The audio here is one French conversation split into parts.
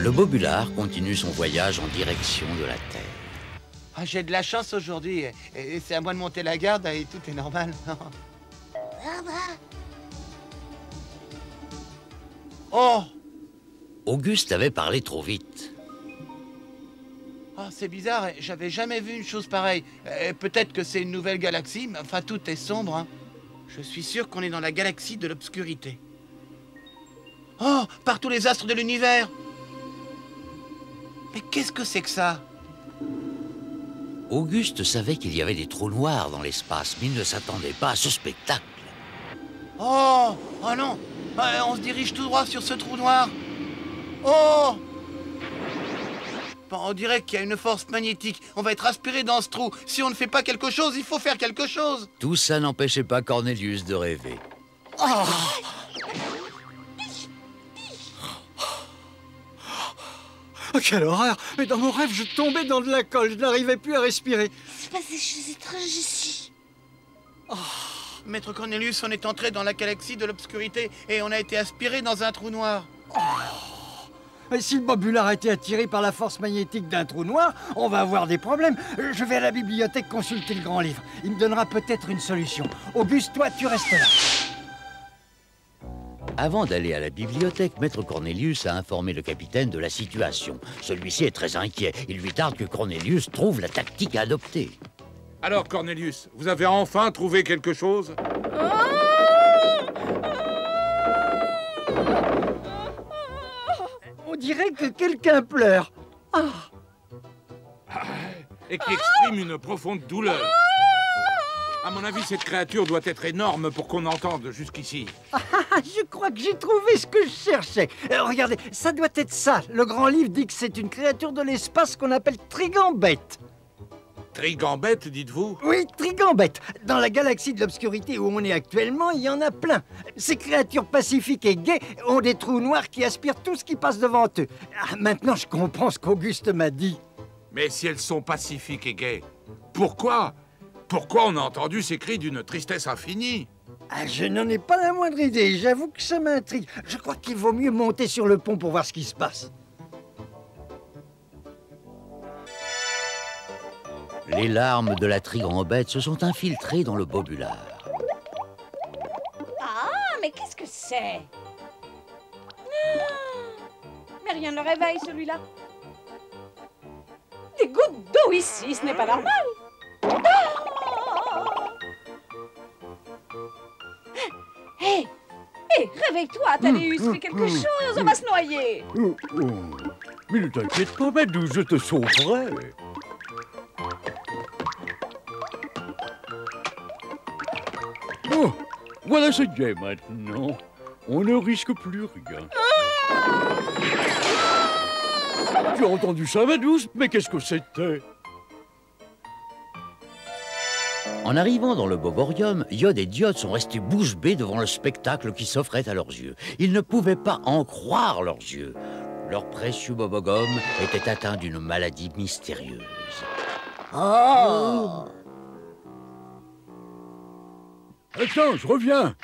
Le Bobulard continue son voyage en direction de la Terre. Ah, j'ai de la chance aujourd'hui, et c'est à moi de monter la garde et tout est normal. Oh! Auguste avait parlé trop vite. Oh, c'est bizarre, j'avais jamais vu une chose pareille. Peut-être que c'est une nouvelle galaxie, mais enfin tout est sombre, hein. Je suis sûr qu'on est dans la galaxie de l'obscurité. Oh! Par tous les astres de l'univers! Mais qu'est-ce que c'est que ça? Auguste savait qu'il y avait des trous noirs dans l'espace, mais il ne s'attendait pas à ce spectacle. Oh! Oh non! On se dirige tout droit sur ce trou noir. Oh! Bon, on dirait qu'il y a une force magnétique. On va être aspiré dans ce trou. Si on ne fait pas quelque chose, il faut faire quelque chose. Tout ça n'empêchait pas Cornelius de rêver. Oh! Oh, quelle horreur! Mais dans mon rêve, je tombais dans de la colle, je n'arrivais plus à respirer. Il se passe des choses étranges ici. Oh. Maître Cornelius, on est entré dans la galaxie de l'obscurité et on a été aspiré dans un trou noir. Oh. Et si le Bobulard a été attiré par la force magnétique d'un trou noir, on va avoir des problèmes. Je vais à la bibliothèque consulter le grand livre. Il me donnera peut-être une solution. Auguste, toi, tu restes là. Avant d'aller à la bibliothèque, Maître Cornelius a informé le capitaine de la situation. Celui-ci est très inquiet. Il lui tarde que Cornelius trouve la tactique à adopter. Alors, Cornelius, vous avez enfin trouvé quelque chose? On dirait que quelqu'un pleure. Et qui exprime une profonde douleur. À mon avis, cette créature doit être énorme pour qu'on entende jusqu'ici. Je crois que j'ai trouvé ce que je cherchais. Regardez, ça doit être ça. Le grand livre dit que c'est une créature de l'espace qu'on appelle Trigambette. Trigambette, dites-vous? Oui, Trigambette. Dans la galaxie de l'obscurité où on est actuellement, il y en a plein. Ces créatures pacifiques et gaies ont des trous noirs qui aspirent tout ce qui passe devant eux. Maintenant, je comprends ce qu'Auguste m'a dit. Mais si elles sont pacifiques et gaies, pourquoi on a entendu ces cris d'une tristesse infinie? Je n'en ai pas la moindre idée. J'avoue que ça m'intrigue. Je crois qu'il vaut mieux monter sur le pont pour voir ce qui se passe. Les larmes de la Trigambette se sont infiltrées dans le Bobulard. Ah, mais qu'est-ce que c'est? Mais rien ne le réveille, celui-là. Des gouttes d'eau ici, ce n'est pas normal. Hé, réveille-toi, Thaddeus, fais quelque chose, on va se noyer. Mais ne t'inquiète pas, Madou, je te sauverai. Oh, voilà, c'est gay maintenant. On ne risque plus rien. Tu as entendu ça, Madouce? Mais qu'est-ce que c'était? En arrivant dans le Boborium, Yod et Diode sont restés bouche bée devant le spectacle qui s'offrait à leurs yeux. Ils ne pouvaient pas en croire leurs yeux. Leur précieux Bobogum était atteint d'une maladie mystérieuse. Oh! Attends, je reviens.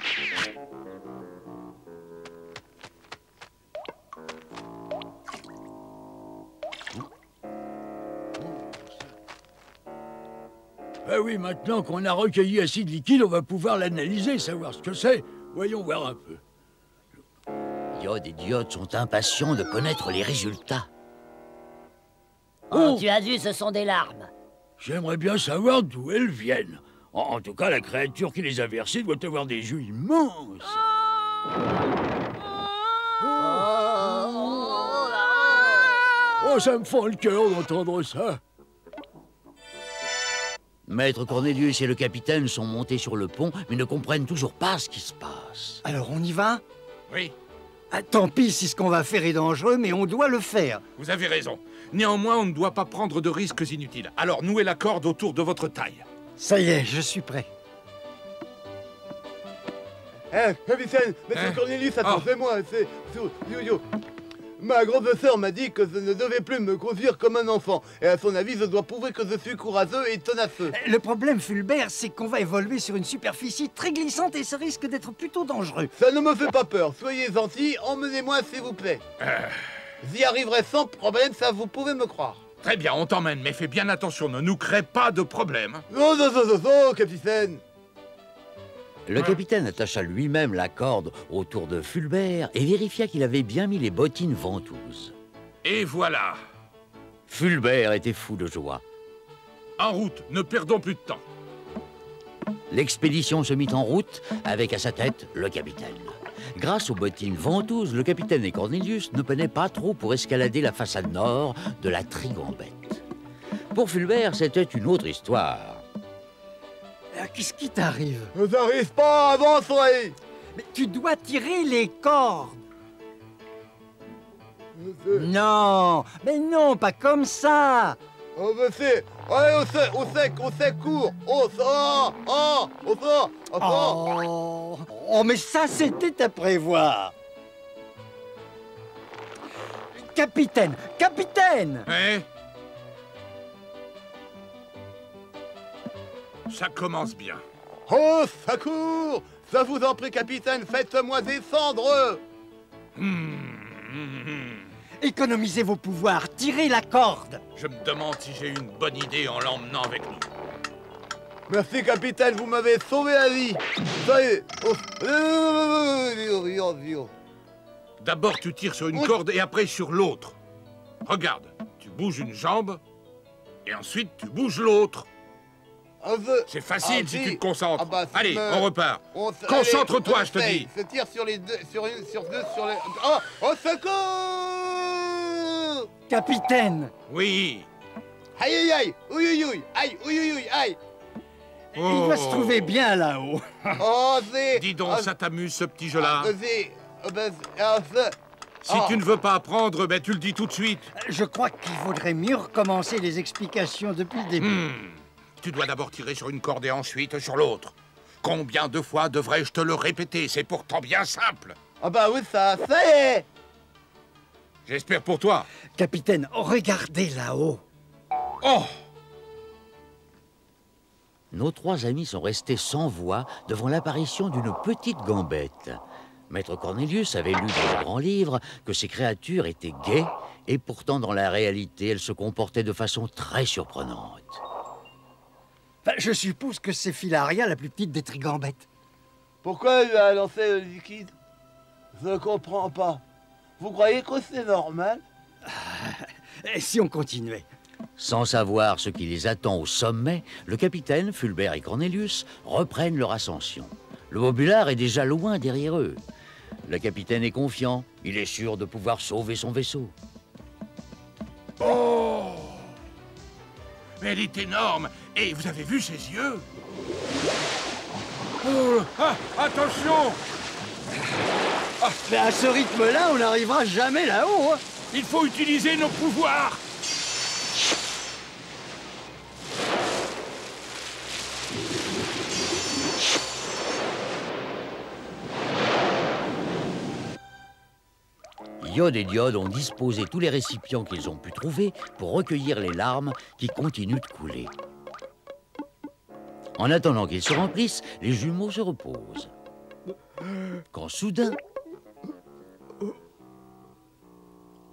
Ah oui, maintenant qu'on a recueilli acide liquide, on va pouvoir l'analyser, savoir ce que c'est. Voyons voir un peu. Yod et Diode sont impatients de connaître les résultats. Oh, tu as vu, ce sont des larmes. J'aimerais bien savoir d'où elles viennent. En tout cas, la créature qui les a versées doit avoir des yeux immenses. Oh, ça me fend le cœur d'entendre ça. Maître Cornelius et le capitaine sont montés sur le pont, mais ne comprennent toujours pas ce qui se passe. Alors, on y va? Oui, Tant pis si ce qu'on va faire est dangereux, mais on doit le faire. vous avez raison. Néanmoins, on ne doit pas prendre de risques inutiles. Alors, nouez la corde autour de votre taille. Ça y est, je suis prêt. Capitaine, Monsieur Cornelius, attendez-moi, c'est... Yo. Ma grande sœur m'a dit que je ne devais plus me conduire comme un enfant. Et à son avis, je dois prouver que je suis courageux et tenacieux. Le problème, Fulbert, c'est qu'on va évoluer sur une superficie très glissante et ça risque d'être plutôt dangereux. Ça ne me fait pas peur. Soyez gentil, emmenez-moi s'il vous plaît. J'y arriverai sans problème, ça vous pouvez me croire. Très bien, on t'emmène, mais fais bien attention, ne nous crée pas de problème. Non, capitaine. Le capitaine attacha lui-même la corde autour de Fulbert et vérifia qu'il avait bien mis les bottines ventouses. Et voilà. Fulbert était fou de joie. En route, ne perdons plus de temps. L'expédition se mit en route avec à sa tête le capitaine. Grâce aux bottines ventouses, le capitaine et Cornelius ne peinaient pas trop pour escalader la façade nord de la Trigambette. Pour Fulbert, c'était une autre histoire. Qu'est-ce qui t'arrive? Ne t'arrive pas à avancer. Mais tu dois tirer les cordes. Non, mais non, pas comme ça. Oh, mais c'est... Allez, au sec, court. Oh, ça, Oh, mais ça, c'était à prévoir. Capitaine, capitaine! Hein? Ça commence bien. Oh, ça court. Ça vous en prie, capitaine, faites-moi descendre. Économisez vos pouvoirs, tirez la corde. Je me demande si j'ai une bonne idée en l'emmenant avec nous. Merci, capitaine, vous m'avez sauvé la vie. Ça y est. D'abord, tu tires sur une corde et après sur l'autre. Regarde, tu bouges une jambe et ensuite tu bouges l'autre. C'est facile si tu te concentres. Allez, on repart. Concentre-toi, je te dis. Se tire sur les deux, sur les... Oh, secours! Capitaine! Oui. Aïe, aïe, aïe! Aïe, aïe! Il va se trouver bien là-haut. Oh, c'est... Dis donc, ça t'amuse ce petit jeu-là? Si Oh. tu ne veux pas apprendre, ben tu le dis tout de suite. Je crois qu'il vaudrait mieux recommencer les explications depuis le début. Tu dois d'abord tirer sur une corde et ensuite sur l'autre. Combien de fois devrais-je te le répéter? C'est pourtant bien simple. Ah bah oui, ça y est! J'espère pour toi. Capitaine, regardez là-haut. Oh! Nos trois amis sont restés sans voix devant l'apparition d'une petite gambette. Maître Cornelius avait lu dans un grand livre que ces créatures étaient gaies, et pourtant dans la réalité, elles se comportaient de façon très surprenante. Enfin, je suppose que c'est Philaria, la plus petite des trigambettes. Pourquoi il a lancé le liquide? Je ne comprends pas. Vous croyez que c'est normal? Et si on continuait? Sans savoir ce qui les attend au sommet, le capitaine, Fulbert et Cornelius reprennent leur ascension. Le Bobulard est déjà loin derrière eux. Le capitaine est confiant, il est sûr de pouvoir sauver son vaisseau. Oh! Mais elle est énorme. Et vous avez vu ses yeux? Oh! Ah, attention! Mais à ce rythme-là, on n'arrivera jamais là-haut, hein. Il faut utiliser nos pouvoirs! Iode et Diode ont disposé tous les récipients qu'ils ont pu trouver pour recueillir les larmes qui continuent de couler. En attendant qu'ils se remplissent, les jumeaux se reposent. Quand soudain,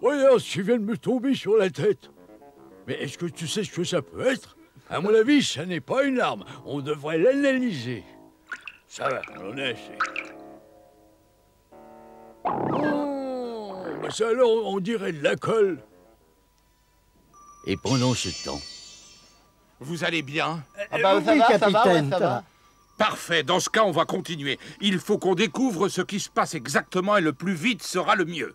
Regarde ce qui vient de me tomber sur la tête. Mais est-ce que tu sais ce que ça peut être? À mon avis, ça n'est pas une larme. On devrait l'analyser. Ça va, on essaie. Oh, bah ça alors, on dirait de la colle. et pendant ce temps, Vous allez bien? Ah bah, oui, capitaine, ça va. Parfait, dans ce cas, on va continuer. Il faut qu'on découvre ce qui se passe exactement et le plus vite sera le mieux.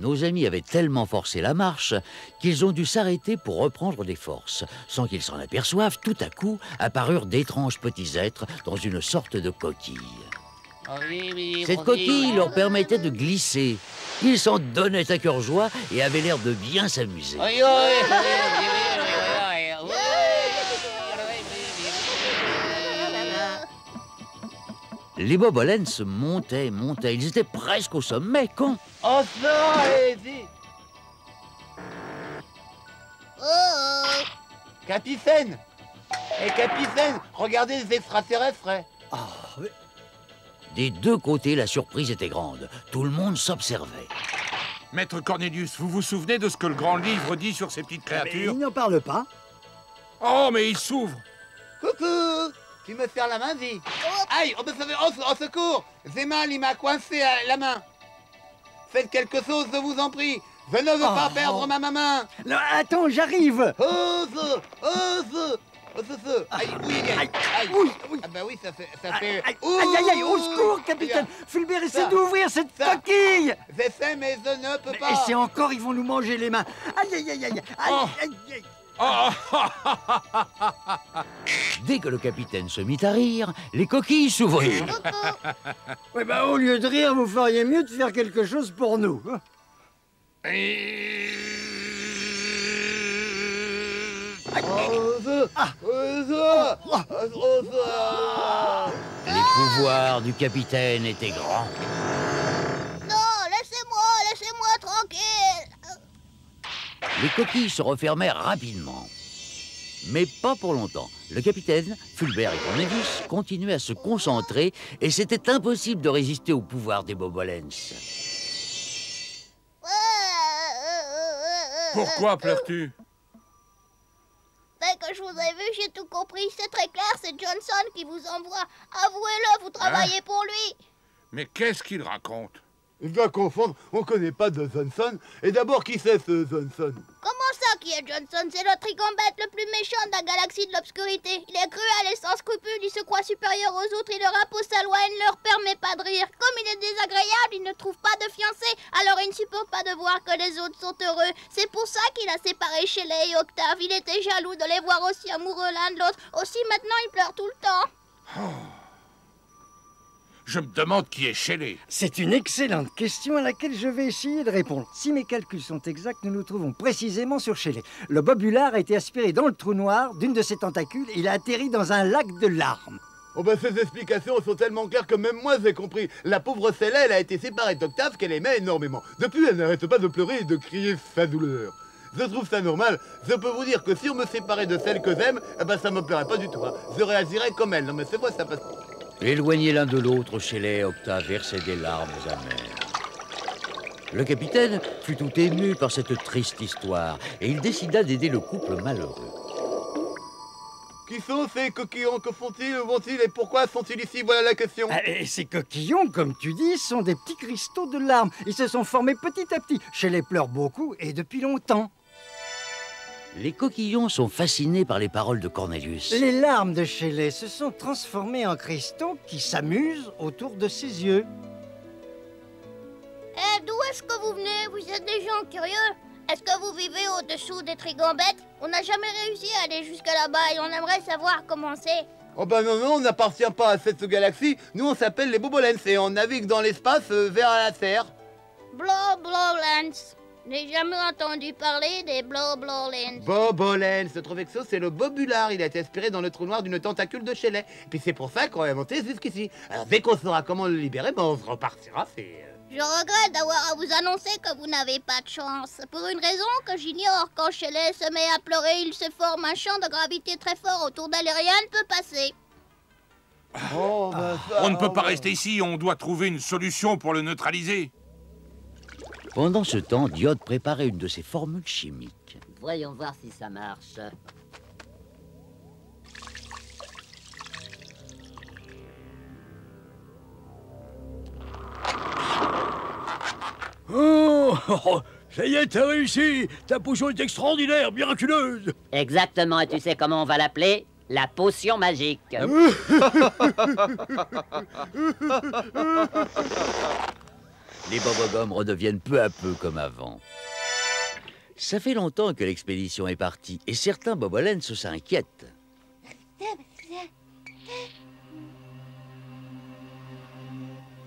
nos amis avaient tellement forcé la marche qu'ils ont dû s'arrêter pour reprendre des forces. Sans qu'ils s'en aperçoivent, tout à coup apparurent d'étranges petits êtres dans une sorte de coquille. Cette coquille leur permettait de glisser. Ils s'en donnaient à cœur joie et avaient l'air de bien s'amuser. Les bobolènes se montaient. Ils étaient presque au sommet quand... Oh non, allez-y. Capitaine. Capitaine, regardez les extraterrestres. Oh, mais... Des deux côtés, la surprise était grande. Tout le monde s'observait. Maître Cornelius, vous vous souvenez de ce que le grand livre dit sur ces petites Mais créatures? il n'en parle pas. Oh, mais il s'ouvre! Coucou! Tu me serres la main, Vie? Aïe! Oh, au secours! J'ai mal, il m'a coincé la main. Faites quelque chose, je vous en prie. Je ne veux pas perdre ma main. Non, attends, j'arrive. Aïe, oui, Aïe, aïe. oui. Ah bah oui, ça fait... Aïe, aïe, au secours, capitaine. Fulbert essaie d'ouvrir cette coquille. J'essaie, mais je ne peux Mais pas. et c'est encore, ils vont nous manger les mains. Aïe, aïe, aïe, aïe, aïe, aïe, aïe. Dès que le capitaine se mit à rire, les coquilles s'ouvrirent. Ouais, bah, au lieu de rire, vous feriez mieux de faire quelque chose pour nous. Les pouvoirs du capitaine étaient grands. Non, laissez-moi tranquille. Les coquilles se refermèrent rapidement. Mais pas pour longtemps. Le capitaine, Fulbert et Cornelius continuaient à se concentrer et c'était impossible de résister au pouvoir des Bobolens. Pourquoi pleures-tu? Dès que je vous ai vu, j'ai tout compris. C'est très clair, c'est Johnson qui vous envoie. Avouez-le, vous travaillez pour lui. Mais qu'est-ce qu'il raconte? Il doit confondre, on connaît pas de Johnson. Et d'abord, qui c'est ce Johnson? Comment ça qui est Johnson? C'est le trigambète le plus méchant de la galaxie de l'obscurité. Il est cruel et sans scrupules, il se croit supérieur aux autres, il leur impose sa loi et ne leur permet pas de rire. Comme il est désagréable, il ne trouve pas de fiancé, alors il ne supporte pas de voir que les autres sont heureux. C'est pour ça qu'il a séparé Shelley et Octave. Il était jaloux de les voir aussi amoureux l'un de l'autre. Aussi maintenant, il pleure tout le temps. Je me demande qui est Shelley. C'est une excellente question à laquelle je vais essayer de répondre. Si mes calculs sont exacts, nous nous trouvons précisément sur Shelley. Le bobulard a été aspiré dans le trou noir d'une de ses tentacules et il a atterri dans un lac de larmes. Oh bah ces explications sont tellement claires que même moi j'ai compris. La pauvre Shelley, elle a été séparée d'Octave qu'elle aimait énormément. Depuis, elle n'arrête pas de pleurer et de crier sa douleur. Je trouve ça normal. Je peux vous dire que si on me séparait de celle que j'aime, eh ben ça me plairait pas du tout. Hein. Je réagirais comme elle. Non mais c'est moi, ça passe. Éloignés l'un de l'autre, Shelley et Octave versaient des larmes amères. Le capitaine fut tout ému par cette triste histoire et il décida d'aider le couple malheureux. Qui sont ces coquillons? Que font-ils? Où vont-ils? Et pourquoi sont-ils ici? Voilà la question. Et ces coquillons, comme tu dis, sont des petits cristaux de larmes. Ils se sont formés petit à petit. Shelley pleure beaucoup et depuis longtemps. Les coquillons sont fascinés par les paroles de Cornelius. Les larmes de Shelley se sont transformées en cristaux qui s'amusent autour de ses yeux. D'où est-ce que vous venez? Vous êtes des gens curieux. Est-ce que vous vivez au-dessous des trigambètes? On n'a jamais réussi à aller jusqu'à là-bas et on aimerait savoir comment c'est. Oh bah non, on n'appartient pas à cette galaxie. Nous, on s'appelle les Bobolens et on navigue dans l'espace vers la Terre. Bobolens. J'ai jamais entendu parler des Bobolens. Bobolens, ce Trovexo, c'est le bobulard. Il a été aspiré dans le trou noir d'une tentacule de Shelley. Puis c'est pour ça qu'on a inventé jusqu'ici. Alors dès qu'on saura comment le libérer, ben on se repartira, Je regrette d'avoir à vous annoncer que vous n'avez pas de chance. Pour une raison que j'ignore, quand Shelley se met à pleurer, il se forme un champ de gravité très fort autour d'elle et rien ne peut passer. Oh, bah ça, On ne peut pas rester ici, on doit trouver une solution pour le neutraliser. Pendant ce temps, Diode préparait une de ses formules chimiques. Voyons voir si ça marche. Oh, ça y est, t'as réussi. Ta potion est extraordinaire, miraculeuse. Exactement, et tu sais comment on va l'appeler? La potion magique. Les Bobogums redeviennent peu à peu comme avant. Ça fait longtemps que l'expédition est partie et certains Bobolens s'inquiètent.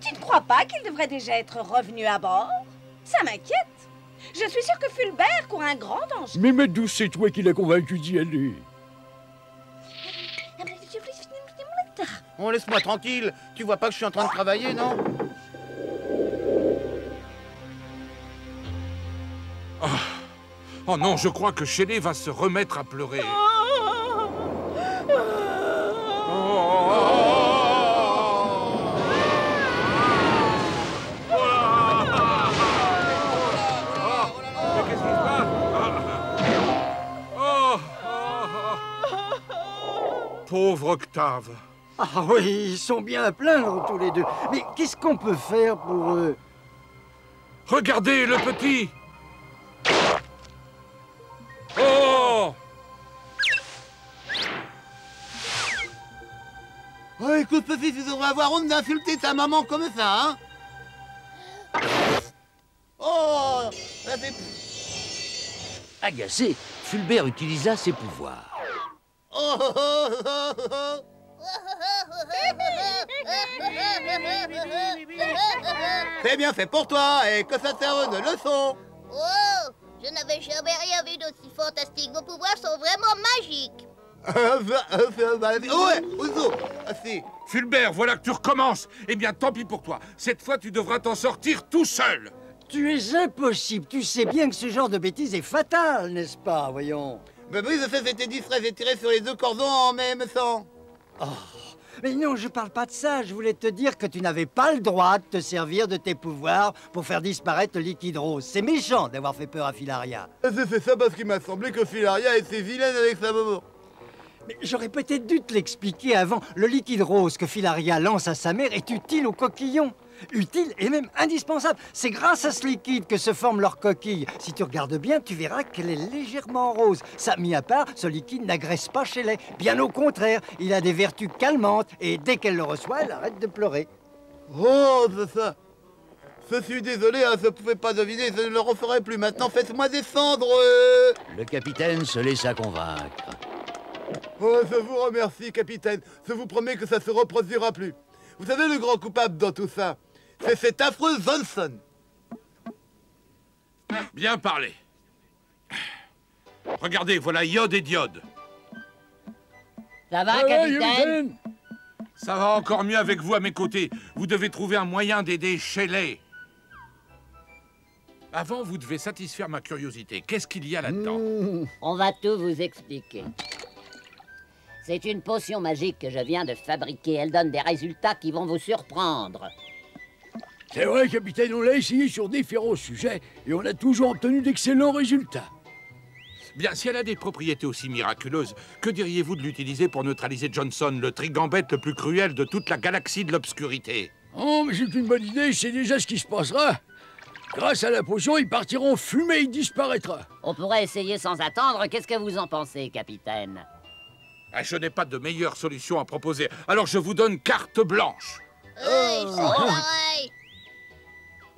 Tu ne crois pas qu'il devrait déjà être revenu à bord? Ça m'inquiète. Je suis sûre que Fulbert court un grand danger. Mais d'où c'est toi qui l'as convaincu d'y aller? Oh, laisse-moi tranquille. Tu vois pas que je suis en train de travailler, non? Oh non, je crois que Shelley va se remettre à pleurer. pauvre Octave. Ah oui, ils sont bien à plaindre tous les deux. Mais qu'est-ce qu'on peut faire pour eux? Regardez, le petit. Oh! Oh, écoute, petit, tu devrais avoir honte d'insulter ta maman comme ça, hein? Oh, ça fait... Agacé, Fulbert utilisa ses pouvoirs. Oh, oh, oh, oh, oh. C'est bien fait pour toi et que ça serve de leçon. Oh, je n'avais jamais rien vu d'aussi fantastique. Vos pouvoirs sont vraiment magiques. Ouais, Ouzo, si. Fulbert, voilà que tu recommences. Eh bien, tant pis pour toi. Cette fois, tu devras t'en sortir tout seul. Tu es impossible. Tu sais bien que ce genre de bêtise est fatal, n'est-ce pas? Voyons. Mais oui, je sais, j'étais distrait, j'ai tiré sur les deux cordons en même temps. Oh, mais non, je parle pas de ça. Je voulais te dire que tu n'avais pas le droit de te servir de tes pouvoirs pour faire disparaître le liquide rose. C'est méchant d'avoir fait peur à Filaria. J'ai fait ça parce qu'il m'a semblé que Filaria était vilaine avec sa maman. Mais j'aurais peut-être dû te l'expliquer avant. Le liquide rose que Filaria lance à sa mère est utile aux coquillons. Utile et même indispensable. C'est grâce à ce liquide que se forment leurs coquilles. Si tu regardes bien, tu verras qu'elle est légèrement rose. Ça, mis à part, ce liquide n'agresse pas chez les. Bien au contraire, il a des vertus calmantes. Et dès qu'elle le reçoit, elle arrête de pleurer. Oh, c'est ça. Je suis désolé, hein, je ne pouvais pas deviner, je ne le referai plus. Maintenant, faites-moi descendre. Le capitaine se laissa convaincre. Oh, je vous remercie, capitaine. Je vous promets que ça se reproduira plus. Vous savez, le grand coupable dans tout ça, c'est cet affreux Johnson. Bien parlé. Regardez, voilà Iode et Diode. Ça va, capitaine? Ça va encore mieux avec vous à mes côtés. Vous devez trouver un moyen d'aider Shelley. Avant, vous devez satisfaire ma curiosité. Qu'est-ce qu'il y a là-dedans? On va tout vous expliquer. C'est une potion magique que je viens de fabriquer. Elle donne des résultats qui vont vous surprendre. C'est vrai, capitaine, on l'a essayé sur différents sujets et on a toujours obtenu d'excellents résultats. Bien, si elle a des propriétés aussi miraculeuses, que diriez-vous de l'utiliser pour neutraliser Johnson, le trigambette le plus cruel de toute la galaxie de l'obscurité? Oh, mais c'est une bonne idée, c'est déjà ce qui se passera. Grâce à la potion, ils partiront fumer, il disparaîtra. On pourrait essayer sans attendre. Qu'est-ce que vous en pensez, capitaine? Je n'ai pas de meilleure solution à proposer, alors je vous donne carte blanche. C'est pareil.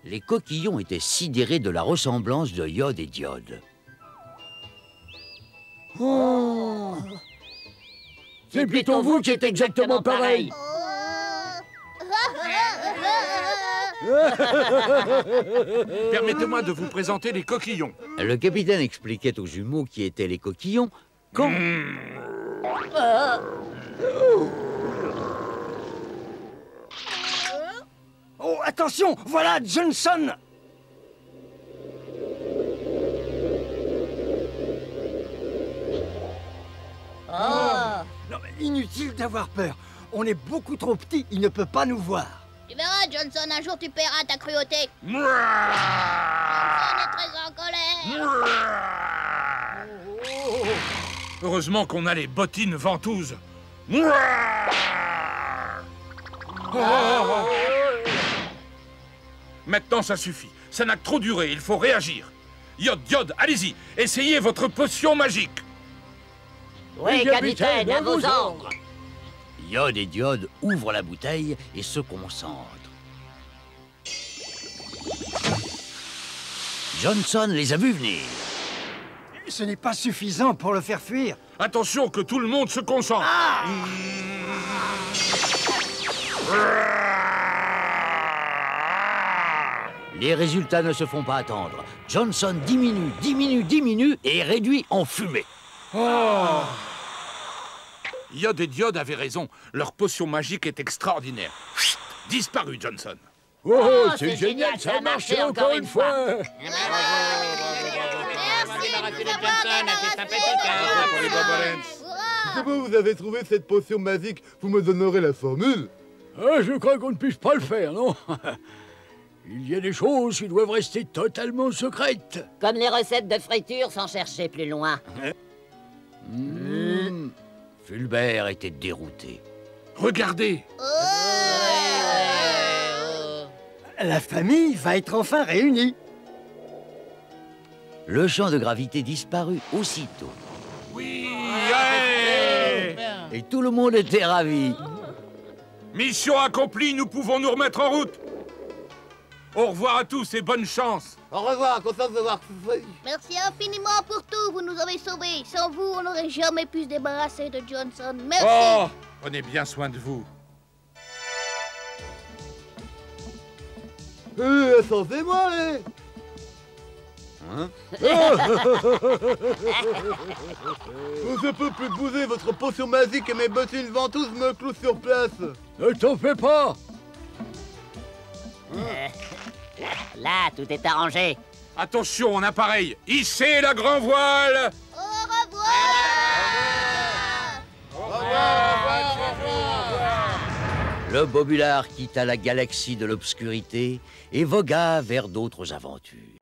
Les coquillons étaient sidérés de la ressemblance de Iode et Diode. Oh. C'est plutôt vous qui êtes exactement pareil. Permettez-moi de vous présenter les coquillons. Le capitaine expliquait aux jumeaux qui étaient les coquillons quand... Oh, attention, voilà Johnson. Non, mais inutile d'avoir peur. On est beaucoup trop petits, il ne peut pas nous voir. Tu verras, Johnson, un jour tu paieras ta cruauté. Johnson est très en colère. Heureusement qu'on a les bottines ventouses. Maintenant, ça suffit. Ça n'a que trop duré, il faut réagir. Iode, Diode, allez-y, essayez votre potion magique. Oui, capitaine, à vos ordres. Iode et Diode ouvrent la bouteille et se concentrent. Johnson les a vus venir. Ce n'est pas suffisant pour le faire fuir. Attention que tout le monde se concentre. Les résultats ne se font pas attendre. Johnson diminue et est réduit en fumée. Iode et Diode avaient raison. Leur potion magique est extraordinaire. Chut, disparu, Johnson. Oh, c'est génial, ça a marché encore une fois. Merci de nous avoir débarrassés. Comment vous avez trouvé cette potion magique? Vous me donnerez la formule? Ah, je crois qu'on ne puisse pas le faire, non? Il y a des choses qui doivent rester totalement secrètes. Comme les recettes de friture sans chercher plus loin. Fulbert était dérouté. Regardez! La famille va être enfin réunie. Le champ de gravité disparut aussitôt. Oui! Ouais. Et tout le monde était ravi. Mission accomplie, nous pouvons nous remettre en route. Au revoir à tous et bonne chance. Au revoir, content de voir. Merci infiniment pour tout, vous nous avez sauvés. Sans vous, on n'aurait jamais pu se débarrasser de Johnson. Merci. Oh, prenez bien soin de vous. Sauvez-moi, Hein? Je peux plus bouger, votre potion magique et mes bottines ventouses me clouent sur place. Ne t'en fais pas. Là, tout est arrangé. Attention, en appareil. Hissez la grand voile. Au revoir. Le Bobulard quitta la galaxie de l'obscurité et vogua vers d'autres aventures.